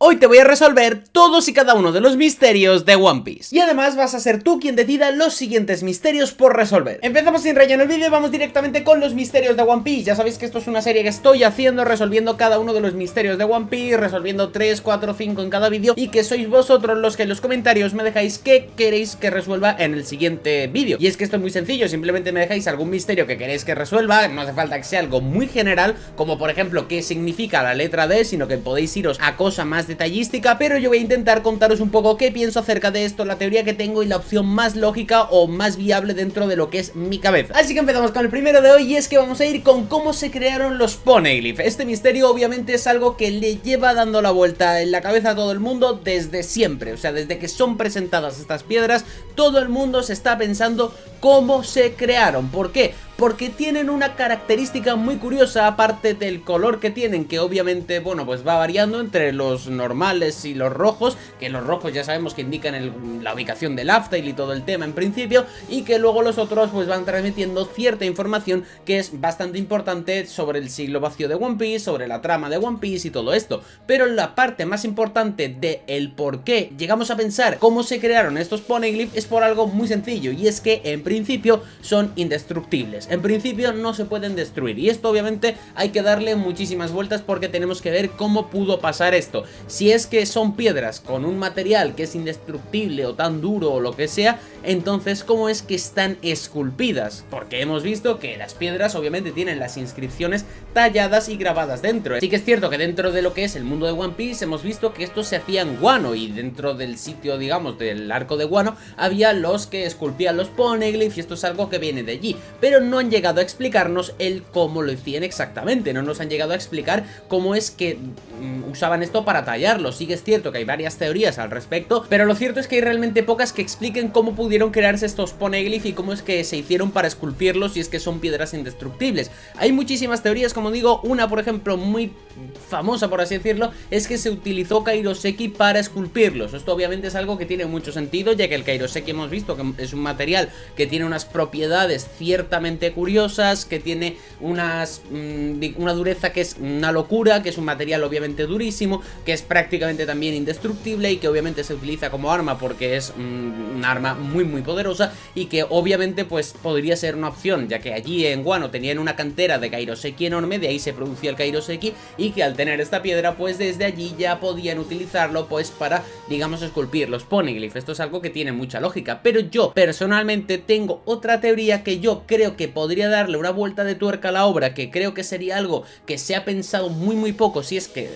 Hoy te voy a resolver todos y cada uno de los misterios de One Piece. Y además vas a ser tú quien decida los siguientes misterios por resolver. Empezamos sin relleno el vídeo y vamos directamente con los misterios de One Piece. Ya sabéis que esto es una serie que estoy haciendo, resolviendo cada uno de los misterios de One Piece, resolviendo 3, 4, 5 en cada vídeo, y que sois vosotros los que en los comentarios me dejáis qué queréis que resuelva en el siguiente vídeo. Y es que esto es muy sencillo, simplemente me dejáis algún misterio que queréis que resuelva, no hace falta que sea algo muy general, como por ejemplo qué significa la letra D, sino que podéis iros a cosa más detallística, pero yo voy a intentar contaros un poco qué pienso acerca de esto, la teoría que tengo y la opción más lógica o más viable dentro de lo que es mi cabeza. Así que empezamos con el primero de hoy, y es que vamos a ir con cómo se crearon los Poneglyph. Este misterio obviamente es algo que le lleva dando la vuelta en la cabeza a todo el mundo desde siempre, o sea, desde que son presentadas estas piedras, todo el mundo se está pensando cómo se crearon. ¿Por qué? Porque tienen una característica muy curiosa, aparte del color que tienen, que obviamente, bueno, pues va variando entre los normales y los rojos, que los rojos ya sabemos que indican la ubicación del Laugh-Tale y todo el tema en principio, y que luego los otros pues van transmitiendo cierta información que es bastante importante sobre el siglo vacío de One Piece, sobre la trama de One Piece y todo esto. Pero la parte más importante de el por qué llegamos a pensar cómo se crearon estos Poneglyph es por algo muy sencillo, y es que en principio son indestructibles. En principio no se pueden destruir, y esto obviamente hay que darle muchísimas vueltas porque tenemos que ver cómo pudo pasar esto. Si es que son piedras con un material que es indestructible o tan duro o lo que sea, entonces ¿cómo es que están esculpidas? Porque hemos visto que las piedras obviamente tienen las inscripciones talladas y grabadas dentro. Sí que es cierto que dentro de lo que es el mundo de One Piece hemos visto que esto se hacía en Wano, y dentro del sitio, digamos, del arco de Wano había los que esculpían los Poneglyph, y esto es algo que viene de allí, pero no han llegado a explicarnos el cómo lo hacían exactamente, no nos han llegado a explicar cómo es que usaban esto para tallarlo. Sí que es cierto que hay varias teorías al respecto, pero lo cierto es que hay realmente pocas que expliquen cómo pudieron crearse estos Poneglyph y cómo es que se hicieron para esculpirlos, y es que son piedras indestructibles. Hay muchísimas teorías, como digo, una por ejemplo muy famosa, por así decirlo, es que se utilizó Kairoseki para esculpirlos. Esto obviamente es algo que tiene mucho sentido, ya que el Kairoseki hemos visto que es un material que tiene unas propiedades ciertamente curiosas, que tiene una dureza que es una locura, que es un material obviamente durísimo, que es prácticamente también indestructible, y que obviamente se utiliza como arma porque es un arma muy poderosa, y que obviamente pues podría ser una opción, ya que allí en Wano tenían una cantera de Kairoseki enorme, de ahí se producía el Kairoseki, y que al tener esta piedra pues desde allí ya podían utilizarlo pues para, digamos, esculpir los Poneglyph. Esto es algo que tiene mucha lógica, pero yo personalmente tengo otra teoría que yo creo que podría darle una vuelta de tuerca a la obra, que creo que sería algo que se ha pensado muy poco, si es que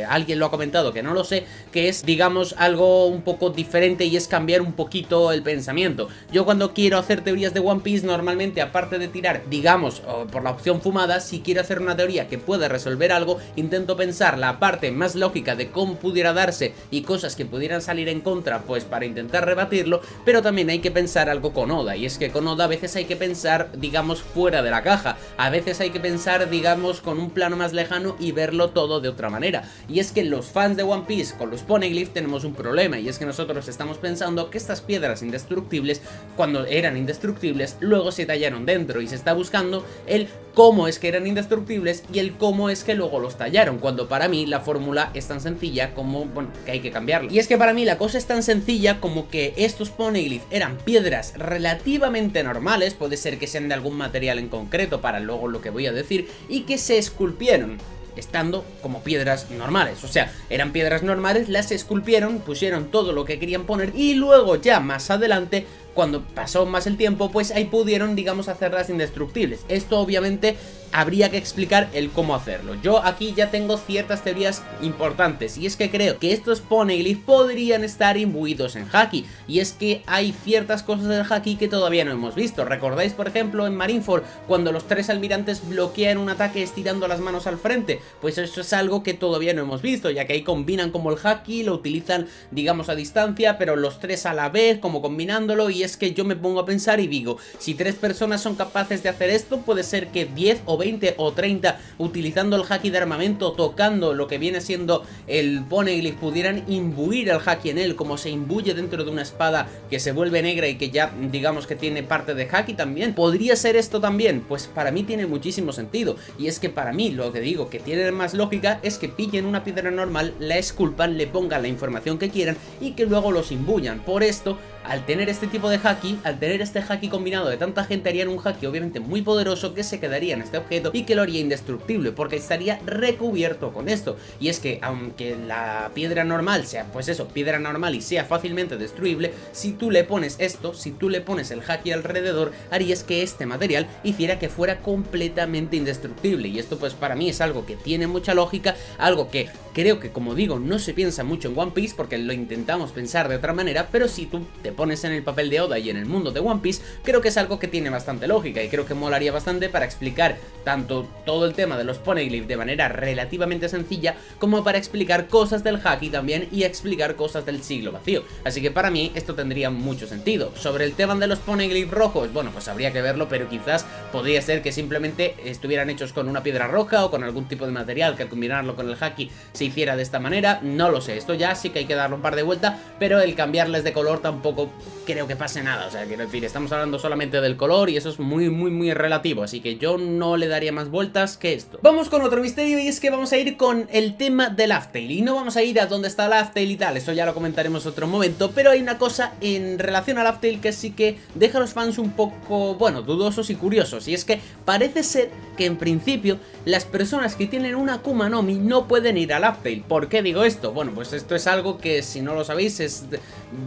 alguien lo ha comentado, que no lo sé, que es, digamos, algo un poco diferente, y es cambiar un poquito el pensamiento. Yo cuando quiero hacer teorías de One Piece, normalmente, aparte de tirar, digamos, por la opción fumada, si quiero hacer una teoría que pueda resolver algo, intento pensar la parte más lógica de cómo pudiera darse y cosas que pudieran salir en contra, pues para intentar rebatirlo. Pero también hay que pensar algo con Oda, y es que con Oda a veces hay que pensar, digamos, fuera de la caja, a veces hay que pensar, digamos, con un plano más lejano y verlo todo de otra manera. Y es que los fans de One Piece con los Poneglyph tenemos un problema, y es que nosotros estamos pensando que estas piedras indestructibles, cuando eran indestructibles, luego se tallaron dentro, y se está buscando el cómo es que eran indestructibles y el cómo es que luego los tallaron, cuando para mí la fórmula es tan sencilla como, bueno, que hay que cambiarla. Y es que para mí la cosa es tan sencilla como que estos Poneglyph eran piedras relativamente normales, puede ser que sean de algún material en concreto para luego lo que voy a decir, y que se esculpieron estando como piedras normales. O sea, eran piedras normales, las esculpieron, pusieron todo lo que querían poner, y luego ya más adelante, cuando pasó más el tiempo, pues ahí pudieron, digamos, hacerlas indestructibles. Esto obviamente habría que explicar el cómo hacerlo. Yo aquí ya tengo ciertas teorías importantes, y es que creo que estos Poneglyph podrían estar imbuidos en Haki, y es que hay ciertas cosas del Haki que todavía no hemos visto. ¿Recordáis, por ejemplo, en Marineford, cuando los tres almirantes bloquean un ataque estirando las manos al frente? Pues eso es algo que todavía no hemos visto, ya que ahí combinan como el Haki, lo utilizan, digamos, a distancia, pero los tres a la vez, como combinándolo. Y es que yo me pongo a pensar y digo, si 3 personas son capaces de hacer esto, puede ser que 10 o 20 o 30 utilizando el haki de armamento, tocando lo que viene siendo el Poneglyph, pudieran imbuir el haki en él, como se imbuye dentro de una espada que se vuelve negra y que ya digamos que tiene parte de haki también. ¿Podría ser esto también? Pues para mí tiene muchísimo sentido, y es que para mí lo que digo que tiene más lógica es que pillen una piedra normal, la esculpan, le pongan la información que quieran y que luego los imbuyan. Por esto, al tener este tipo de haki, al tener este haki combinado de tanta gente, harían un haki obviamente muy poderoso que se quedaría en este objeto y que lo haría indestructible, porque estaría recubierto con esto. Y es que aunque la piedra normal sea, pues eso, piedra normal y sea fácilmente destruible, si tú le pones esto, si tú le pones el haki alrededor, harías que este material hiciera que fuera completamente indestructible. Y esto pues para mí es algo que tiene mucha lógica, algo que creo que, como digo, no se piensa mucho en One Piece porque lo intentamos pensar de otra manera, pero si tú te pones en el papel de Oda y en el mundo de One Piece, creo que es algo que tiene bastante lógica y creo que molaría bastante para explicar tanto todo el tema de los Poneglyph de manera relativamente sencilla, como para explicar cosas del haki también y explicar cosas del siglo vacío. Así que para mí esto tendría mucho sentido. Sobre el tema de los Poneglyph rojos, bueno, pues habría que verlo, pero quizás podría ser que simplemente estuvieran hechos con una piedra roja o con algún tipo de material que al combinarlo con el haki se hiciera de esta manera, no lo sé. Esto ya sí que hay que darle un par de vueltas, pero el cambiarles de color tampoco creo que pase nada. O sea, quiero decir, estamos hablando solamente del color y eso es muy relativo, así que yo no le daría más vueltas que esto. Vamos con otro misterio, y es que vamos a ir con el tema del Laugh Tale, y no vamos a ir a donde está Laugh Tale y tal, eso ya lo comentaremos otro momento, pero hay una cosa en relación a Laugh Tale que sí que deja a los fans un poco, bueno, dudosos y curiosos, y es que parece ser que en principio las personas que tienen una Akuma no Mi no pueden ir a Laugh Tale. ¿Por qué digo esto? Bueno, pues esto es algo que, si no lo sabéis, es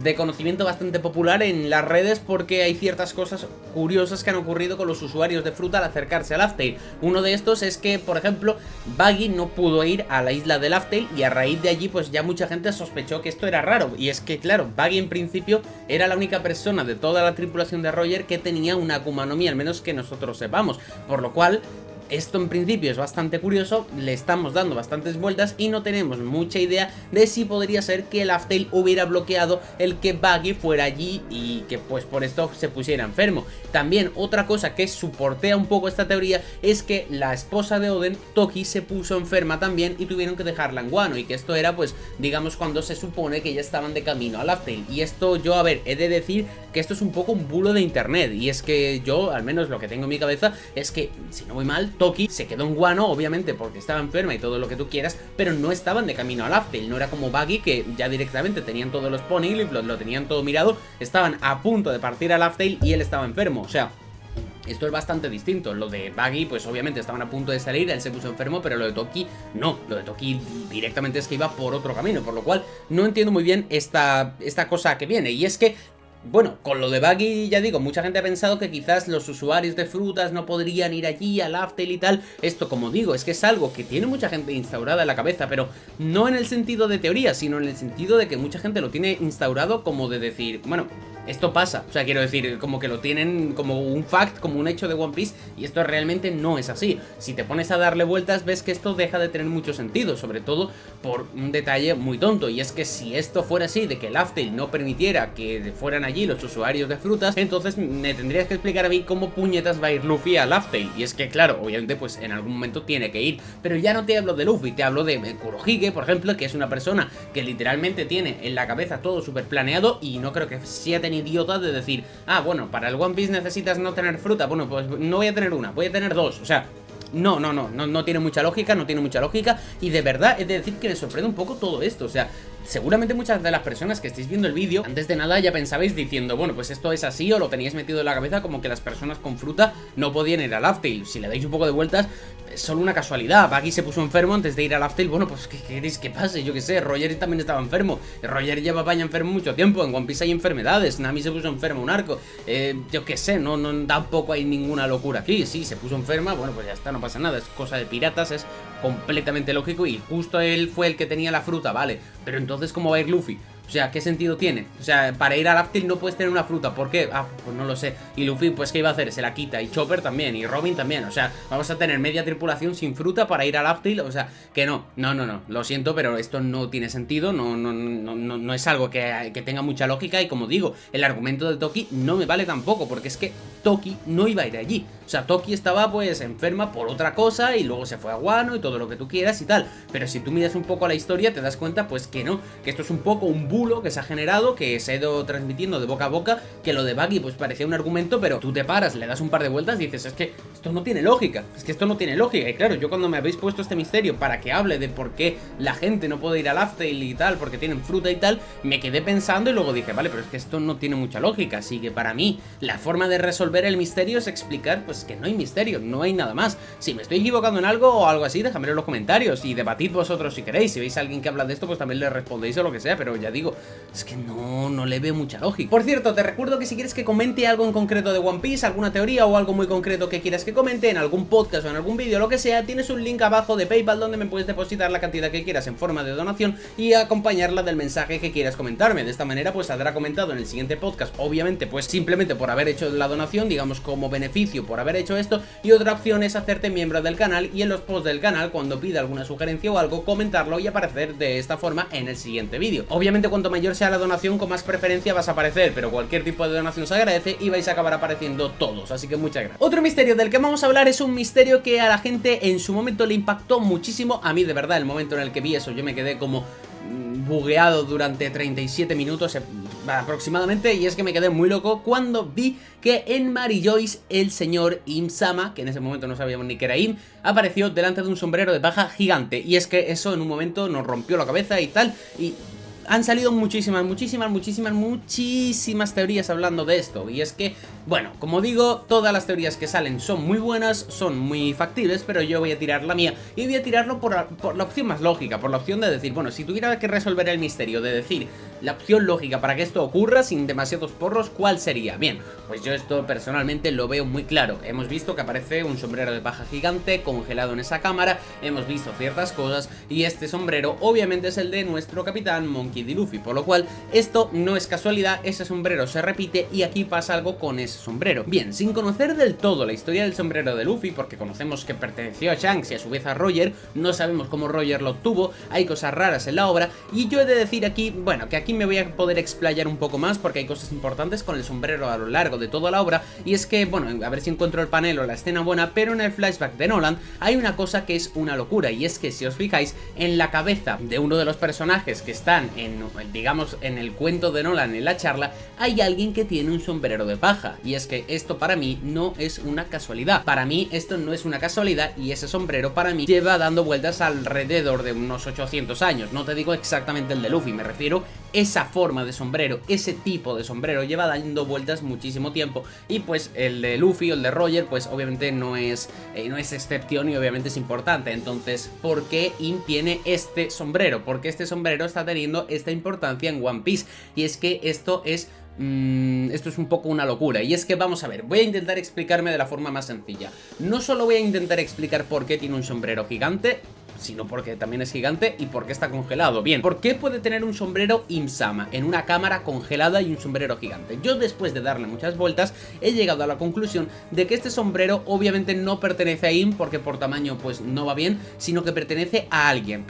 de conocimiento bastante popular en las redes, porque hay ciertas cosas curiosas que han ocurrido con los usuarios de fruta al acercarse a Laugh Tale. Uno de estos es que, por ejemplo, Buggy no pudo ir a la isla de Laugh Tale, y a raíz de allí pues ya mucha gente sospechó que esto era raro. Y es que claro, Buggy en principio era la única persona de toda la tripulación de Roger que tenía una Akuma no Mi, al menos que nosotros sepamos, por lo cual esto en principio es bastante curioso, le estamos dando bastantes vueltas y no tenemos mucha idea de si podría ser que el Laugh Tale hubiera bloqueado el que Buggy fuera allí y que pues por esto se pusiera enfermo. También otra cosa que soportea un poco esta teoría es que la esposa de Oden, Toki, se puso enferma también y tuvieron que dejarla en Wano, y que esto era pues digamos cuando se supone que ya estaban de camino a Laugh Tale. Y esto yo, a ver, he de decir que esto es un poco un bulo de internet, y es que yo, al menos lo que tengo en mi cabeza es que, si no voy mal, Toki se quedó en Wano, obviamente porque estaba enferma y todo lo que tú quieras, pero no estaban de camino a Laugh Tale. No era como Buggy, que ya directamente tenían todos los Poneglyph, lo tenían todo mirado, estaban a punto de partir a Laugh Tale y él estaba enfermo. O sea, esto es bastante distinto. Lo de Buggy, pues obviamente estaban a punto de salir, él se puso enfermo, pero lo de Toki no. Lo de Toki directamente es que iba por otro camino, por lo cual no entiendo muy bien esta cosa que viene. Y es que, bueno, con lo de Buggy, ya digo, mucha gente ha pensado que quizás los usuarios de frutas no podrían ir allí a Laugh Tale y tal. Esto, como digo, es que es algo que tiene mucha gente instaurada en la cabeza, pero no en el sentido de teoría, sino en el sentido de que mucha gente lo tiene instaurado como de decir, bueno, esto pasa. O sea, quiero decir, como que lo tienen como un fact, como un hecho de One Piece, y esto realmente no es así. Si te pones a darle vueltas, ves que esto deja de tener mucho sentido, sobre todo por un detalle muy tonto, y es que si esto fuera así, de que Laugh Tale no permitiera que fueran allí los usuarios de frutas, entonces me tendrías que explicar a mí cómo puñetas va a ir Luffy a Laugh Tale. Y es que claro, obviamente pues en algún momento tiene que ir, pero ya no te hablo de Luffy, te hablo de Kurohige, por ejemplo, que es una persona que literalmente tiene en la cabeza todo súper planeado, y no creo que sea tan idiota de decir, ah, bueno, para el One Piece necesitas no tener fruta, bueno, pues no voy a tener una, voy a tener dos. O sea, no tiene mucha lógica, no tiene mucha lógica, y de verdad he de decir que me sorprende un poco todo esto. O sea, seguramente muchas de las personas que estéis viendo el vídeo, antes de nada ya pensabais diciendo, bueno, pues esto es así, o lo teníais metido en la cabeza como que las personas con fruta no podían ir a Laugh Tale. Si le dais un poco de vueltas, es solo una casualidad. Buggy se puso enfermo antes de ir a Laugh Tale, bueno, pues ¿qué queréis que pase? Yo qué sé, Roger también estaba enfermo, Roger lleva vaya enfermo mucho tiempo, en One Piece hay enfermedades, Nami se puso enfermo un arco, yo qué sé, no tampoco hay ninguna locura aquí. Sí, se puso enferma, bueno, pues ya está, no pasa nada, es cosa de piratas, es completamente lógico, y justo él fue el que tenía la fruta, vale, pero entonces ¿cómo va a ir Luffy? O sea, ¿qué sentido tiene? O sea, para ir a Laftel no puedes tener una fruta. ¿Por qué? Ah, pues no lo sé. Y Luffy, pues ¿qué iba a hacer? Se la quita. Y Chopper también. Y Robin también. O sea, vamos a tener media tripulación sin fruta para ir a Laftel. O sea, que no. No. Lo siento, pero esto no tiene sentido. No es algo que tenga mucha lógica. Y como digo, el argumento de Toki no me vale tampoco. Porque es que Toki no iba a ir allí. O sea, Toki estaba pues enferma por otra cosa y luego se fue a Wano y todo lo que tú quieras y tal. Pero si tú miras un poco a la historia te das cuenta pues que no, que esto es un poco un bulo que se ha generado, que se ha ido transmitiendo de boca a boca, que lo de Buggy pues parecía un argumento, pero tú te paras, le das un par de vueltas y dices, es que esto no tiene lógica, es que esto no tiene lógica. Y claro, yo cuando me habéis puesto este misterio para que hable de por qué la gente no puede ir a Laftel y tal, porque tienen fruta y tal, me quedé pensando y luego dije, vale, pero es que esto no tiene mucha lógica. Así que para mí la forma de resolver el misterio es explicar pues que no hay misterio, no hay nada más. Si me estoy equivocando en algo o algo así, déjamelo en los comentarios y debatid vosotros si queréis. Si veis a alguien que habla de esto, pues también le respondéis o lo que sea, pero ya digo, es que no le veo mucha lógica. Por cierto, te recuerdo que si quieres que comente algo en concreto de One Piece, alguna teoría o algo muy concreto que quieras que comente en algún podcast o en algún vídeo, lo que sea, tienes un link abajo de PayPal donde me puedes depositar la cantidad que quieras en forma de donación y acompañarla del mensaje que quieras comentarme. De esta manera pues saldrá comentado en el siguiente podcast, obviamente pues simplemente por haber hecho la donación, digamos como beneficio por haber hecho esto, y otra opción es hacerte miembro del canal y en los posts del canal cuando pida alguna sugerencia o algo comentarlo y aparecer de esta forma en el siguiente vídeo. Obviamente cuanto mayor sea la donación con más preferencia vas a aparecer, pero cualquier tipo de donación se agradece y vais a acabar apareciendo todos, así que muchas gracias. Otro misterio del que vamos a hablar es un misterio que a la gente en su momento le impactó muchísimo. A mí de verdad el momento en el que vi eso yo me quedé como bugueado durante 37 minutos aproximadamente, y es que me quedé muy loco cuando vi que en Mary Joyce el señor Im-sama, que en ese momento no sabíamos ni que era Im, apareció delante de un sombrero de paja gigante, y es que eso en un momento nos rompió la cabeza y tal, y han salido muchísimas teorías hablando de esto. Y es que, bueno, como digo, todas las teorías que salen son muy buenas, son muy factibles, pero yo voy a tirar la mía y voy a tirarlo por la opción más lógica, por la opción de decir, bueno, si tuviera que resolver el misterio, de decir la opción lógica para que esto ocurra sin demasiados porros, ¿cuál sería? Bien, pues yo esto personalmente lo veo muy claro. Hemos visto que aparece un sombrero de paja gigante congelado en esa cámara, hemos visto ciertas cosas, y este sombrero obviamente es el de nuestro capitán Monkey D. Luffy, por lo cual esto no es casualidad, ese sombrero se repite y aquí pasa algo con ese sombrero. Bien, sin conocer del todo la historia del sombrero de Luffy, porque conocemos que perteneció a Shanks y a su vez a Roger, no sabemos cómo Roger lo obtuvo, hay cosas raras en la obra, y yo he de decir aquí, bueno, que aquí me voy a poder explayar un poco más porque hay cosas importantes con el sombrero a lo largo de toda la obra, y es que, bueno, a ver si encuentro el panel o la escena buena, pero en el flashback de Nolan hay una cosa que es una locura, y es que si os fijáis, en la cabeza de uno de los personajes que están digamos, en el cuento de Nolan, en la charla, hay alguien que tiene un sombrero de paja, y es que esto para mí no es una casualidad. Para mí esto no es una casualidad, y ese sombrero para mí lleva dando vueltas alrededor de unos 800 años. No te digo exactamente el de Luffy, me refiero esa forma de sombrero, ese tipo de sombrero lleva dando vueltas muchísimo tiempo, y pues el de Luffy o el de Roger pues obviamente no es excepción y obviamente es importante. Entonces, ¿por qué Im tiene este sombrero? Porque este sombrero está teniendo esta importancia en One Piece, y es que esto es un poco una locura. Y es que vamos a ver, voy a intentar explicarme de la forma más sencilla. No solo voy a intentar explicar por qué tiene un sombrero gigante, sino porque también es gigante y porque está congelado. Bien, ¿por qué puede tener un sombrero Im-sama en una cámara congelada y un sombrero gigante? Yo, después de darle muchas vueltas, he llegado a la conclusión de que este sombrero obviamente no pertenece a Im, porque por tamaño pues no va bien, sino que pertenece a alguien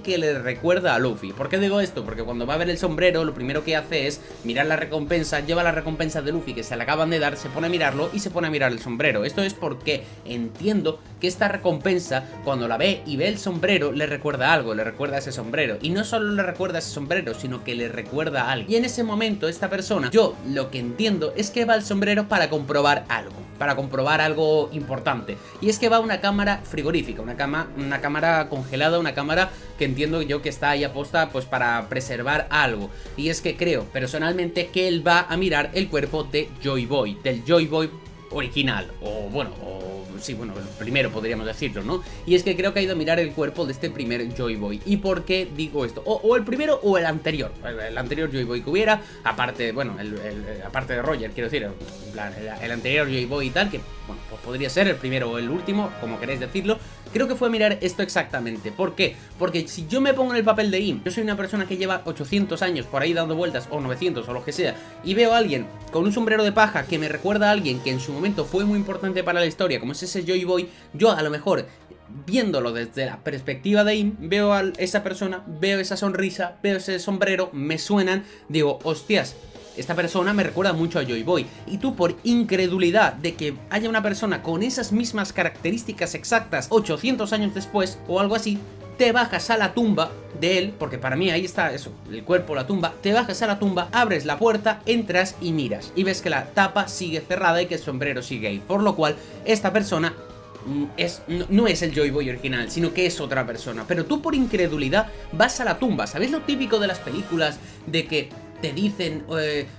que le recuerda a Luffy. ¿Por qué digo esto? Porque cuando va a ver el sombrero, lo primero que hace es mirar la recompensa, lleva la recompensa de Luffy que se le acaban de dar, se pone a mirarlo y se pone a mirar el sombrero. Esto es porque entiendo que esta recompensa, cuando la ve y ve el sombrero, le recuerda algo, le recuerda a ese sombrero, y no solo le recuerda a ese sombrero, sino que le recuerda a alguien. Y en ese momento esta persona, yo lo que entiendo es que va al sombrero para comprobar algo importante, y es que va a una cámara frigorífica, una cámara congelada, una cámara que entiendo yo que está ahí aposta pues para preservar algo. Y es que creo personalmente que él va a mirar el cuerpo de Joy Boy, del Joy Boy original, o bueno, sí, bueno, el primero podríamos decirlo, ¿no? Y es que creo que ha ido a mirar el cuerpo de este primer Joy Boy. ¿Y por qué digo esto? O el primero o el anterior Joy Boy que hubiera, aparte, bueno, aparte de Roger, quiero decir, en plan, el anterior Joy Boy y tal, que, bueno, pues podría ser el primero o el último, como queréis decirlo, Creo que fue a mirar esto exactamente. ¿Por qué? Porque si yo me pongo en el papel de Im, yo soy una persona que lleva 800 años por ahí dando vueltas, o 900 o lo que sea, y veo a alguien con un sombrero de paja que me recuerda a alguien que en su momento fue muy importante para la historia, como es ese Joy Boy, yo a lo mejor, viéndolo desde la perspectiva de Im, veo a esa persona, veo esa sonrisa, veo ese sombrero, me suenan, digo, hostias, esta persona me recuerda mucho a Joy Boy. Y tú, por incredulidad de que haya una persona con esas mismas características exactas 800 años después o algo así, te bajas a la tumba de él, porque para mí ahí está eso, el cuerpo, la tumba, te bajas a la tumba, abres la puerta, entras y miras, y ves que la tapa sigue cerrada y que el sombrero sigue ahí, por lo cual esta persona no es el Joy Boy original, sino que es otra persona. Pero tú, por incredulidad, vas a la tumba. ¿Sabéis lo típico de las películas de que te dicen,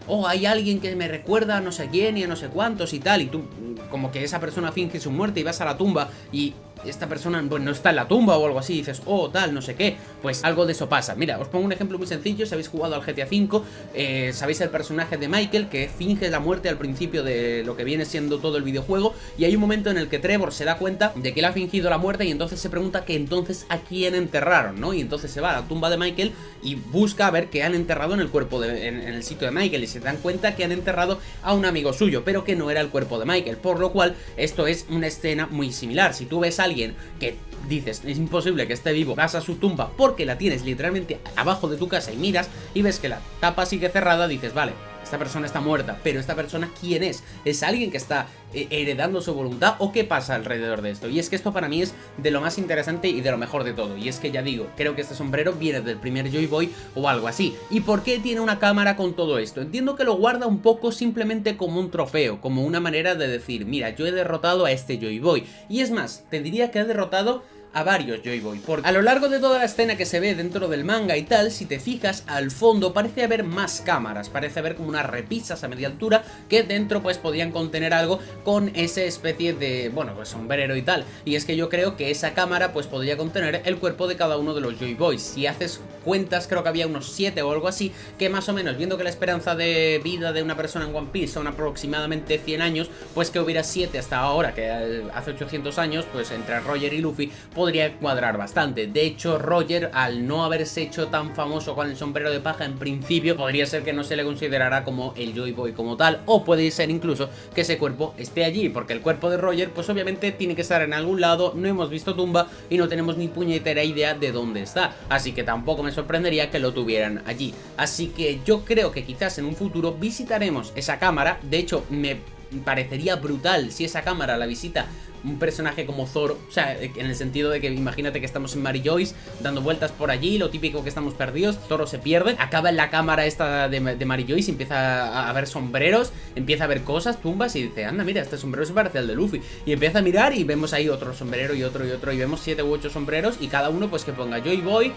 oh, hay alguien que me recuerda a no sé quién y a no sé cuántos y tal, y tú, como que esa persona finge su muerte y vas a la tumba y esta persona, bueno, no está en la tumba o algo así, y dices, oh, tal, no sé qué, pues algo de eso pasa. Mira, os pongo un ejemplo muy sencillo. Si habéis jugado al GTA V, sabéis el personaje de Michael, que finge la muerte al principio de lo que viene siendo todo el videojuego, y hay un momento en el que Trevor se da cuenta de que él ha fingido la muerte y entonces se pregunta que entonces a quién enterraron, ¿no? Y entonces se va a la tumba de Michael y busca a ver qué han enterrado en el cuerpo en el sitio de Michael, y se dan cuenta que han enterrado a un amigo suyo, pero que no era el cuerpo de Michael, por lo cual esto es una escena muy similar. Si tú ves a alguien que dices, es imposible que esté vivo, vas a su tumba porque la tienes literalmente abajo de tu casa y miras y ves que la tapa sigue cerrada, dices, vale, esta persona está muerta, pero esta persona, ¿quién es? ¿Es alguien que está heredando su voluntad o qué pasa alrededor de esto? Y es que esto para mí es de lo más interesante y de lo mejor de todo. Y es que ya digo, creo que este sombrero viene del primer Joy Boy o algo así. ¿Y por qué tiene una cámara con todo esto? Entiendo que lo guarda un poco simplemente como un trofeo, como una manera de decir, mira, yo he derrotado a este Joy Boy. Y es más, te diría que ha derrotado a varios Joy Boy, porque a lo largo de toda la escena que se ve dentro del manga y tal, si te fijas, al fondo parece haber más cámaras, parece haber como unas repisas a media altura que dentro pues podían contener algo con esa especie de, bueno, pues sombrero y tal. Y es que yo creo que esa cámara pues podría contener el cuerpo de cada uno de los Joy Boys. Si haces cuentas, creo que había unos 7 o algo así, que más o menos, viendo que la esperanza de vida de una persona en One Piece son aproximadamente 100 años, pues que hubiera 7 hasta ahora, que hace 800 años, pues entre Roger y Luffy podría cuadrar bastante. De hecho, Roger, al no haberse hecho tan famoso con el sombrero de paja, en principio podría ser que no se le considerara como el Joy Boy como tal, o puede ser incluso que ese cuerpo esté allí, porque el cuerpo de Roger pues obviamente tiene que estar en algún lado, no hemos visto tumba y no tenemos ni puñetera idea de dónde está, así que tampoco me sorprendería que lo tuvieran allí. Así que yo creo que quizás en un futuro visitaremos esa cámara. De hecho, me parecería brutal si esa cámara la visita un personaje como Zoro, o sea, en el sentido de que imagínate que estamos en Mary Joyce dando vueltas por allí, lo típico que estamos perdidos, Zoro se pierde, acaba en la cámara esta de Mary Joyce, empieza a ver sombreros, empieza a ver cosas, tumbas y dice, anda, mira, este sombrero se parece al de Luffy, y empieza a mirar y vemos ahí otro sombrero y otro, y vemos 7 u 8 sombreros y cada uno pues que ponga Joy Boy,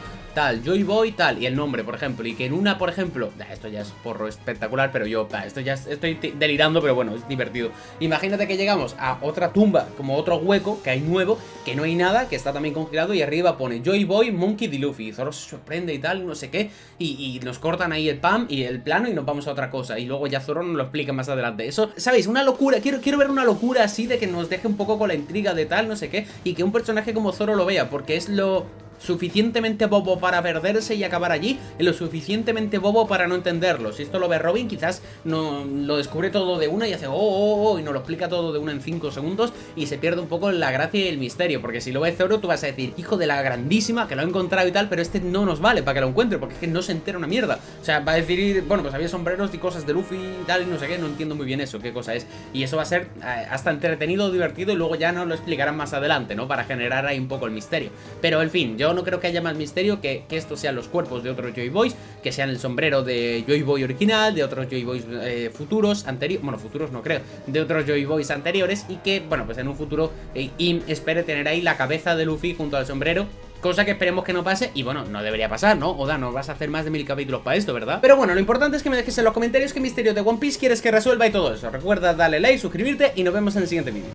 tal, y el nombre, por ejemplo, y que en una, por ejemplo, esto ya es porro espectacular, pero yo, esto ya estoy delirando, pero bueno, es divertido. Imagínate que llegamos a otra tumba, como otro hueco que hay nuevo, que no hay nada, que está también congelado y arriba pone Joy Boy, Monkey D. Luffy, y Zoro se sorprende y tal, no sé qué, y nos cortan ahí el pan y el plano y nos vamos a otra cosa, y luego ya Zoro nos lo explica más adelante. Eso, ¿sabéis? Una locura, quiero ver una locura así de que nos deje un poco con la intriga de tal, no sé qué, y que un personaje como Zoro lo vea, porque es lo suficientemente bobo para perderse y acabar allí, y lo suficientemente bobo para no entenderlo. Si esto lo ve Robin, quizás no lo descubre todo de una y hace y nos lo explica todo de una en 5 segundos y se pierde un poco la gracia y el misterio, porque si lo ve Zoro tú vas a decir, hijo de la grandísima, que lo ha encontrado y tal, pero este no nos vale para que lo encuentre, porque es que no se entera una mierda. O sea, va a decir, bueno, pues había sombreros y cosas de Luffy y tal, y no sé qué, no entiendo muy bien eso, qué cosa es, y eso va a ser hasta entretenido, divertido, y luego ya nos lo explicarán más adelante, ¿no? Para generar ahí un poco el misterio. Pero en fin, yo no creo que haya más misterio que estos sean los cuerpos de otros Joy Boys, que sean el sombrero de Joy Boy original, de otros Joy Boys futuros, anteriores, bueno, futuros no creo, de otros Joy Boys anteriores, y que, bueno, pues en un futuro Im espere tener ahí la cabeza de Luffy junto al sombrero. Cosa que esperemos que no pase, y bueno, no debería pasar, ¿no? Oda, no vas a hacer más de 1000 capítulos para esto, ¿verdad? Pero bueno, lo importante es que me dejes en los comentarios qué misterio de One Piece quieres que resuelva y todo eso. Recuerda darle like, suscribirte y nos vemos en el siguiente vídeo.